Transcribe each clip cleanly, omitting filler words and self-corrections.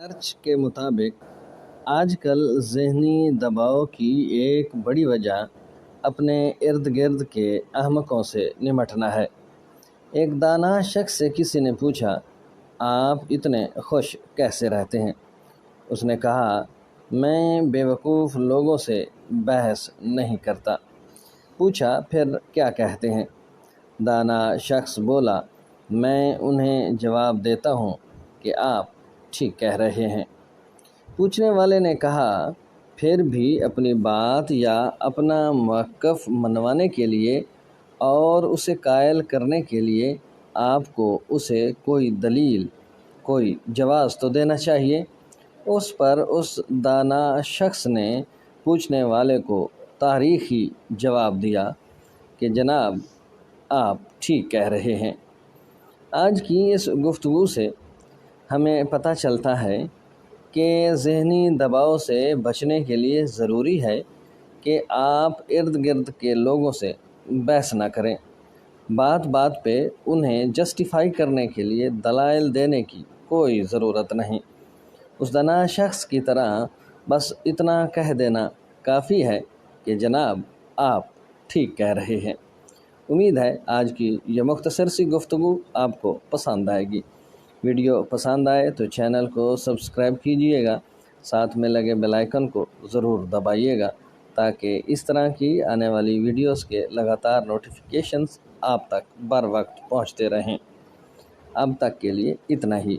Research کے مطابق آج کل ذہنی دباؤ کی ایک بڑی وجہ اپنے ارد گرد کے احمقوں سے نمٹنا ہے۔ ایک دانا شخص سے کسی نے پوچھا، آپ اتنے خوش کیسے رہتے ہیں؟ اس نے کہا، میں بیوقوف لوگوں سے بحث نہیں کرتا۔ پوچھا، پھر کیا کہتے ہیں؟ دانا شخص بولا، میں انہیں جواب دیتا ہوں کہ آپ ٹھیک کہہ رہے ہیں۔ پوچھنے والے نے کہا، پھر بھی اپنی بات یا اپنا موقف منوانے کے لیے اور اسے قائل کرنے کے لیے آپ کو اسے کوئی دلیل، کوئی جواز تو دینا چاہیے۔ اس پر اس دانا شخص نے پوچھنے والے کو تاریخی جواب دیا کہ جناب، آپ ٹھیک کہہ رہے ہیں۔ آج کی اس گفتگو سے ہمیں پتہ چلتا ہے کہ ذہنی دباؤ سے بچنے کے لیے ضروری ہے کہ آپ ارد گرد کے لوگوں سے بحث نہ کریں۔ بات بات پہ انہیں جسٹیفائی کرنے کے لیے دلائل دینے کی کوئی ضرورت نہیں۔ اس دانا شخص کی طرح بس اتنا کہہ دینا کافی ہے کہ جناب، آپ ٹھیک کہہ رہے ہیں۔ امید ہے آج کی یہ مختصر سی گفتگو آپ کو پسند آئے گی۔ ویڈیو پسند آئے تو چینل کو سبسکرائب کیجئے گا، ساتھ میں لگے بیل آئیکن کو ضرور دبائیے گا تاکہ اس طرح کی آنے والی ویڈیوز کے لگاتار نوٹیفیکیشنز آپ تک بر وقت پہنچتے رہیں۔ اب تک کے لیے اتنا ہی۔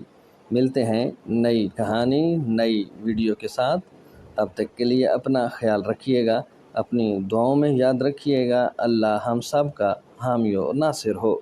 ملتے ہیں نئی کہانی، نئی ویڈیو کے ساتھ۔ تب تک کے لیے اپنا خیال رکھیے گا، اپنی دعاؤں میں یاد رکھیے گا۔ اللہ ہم سب کا حامی و ناصر ہو۔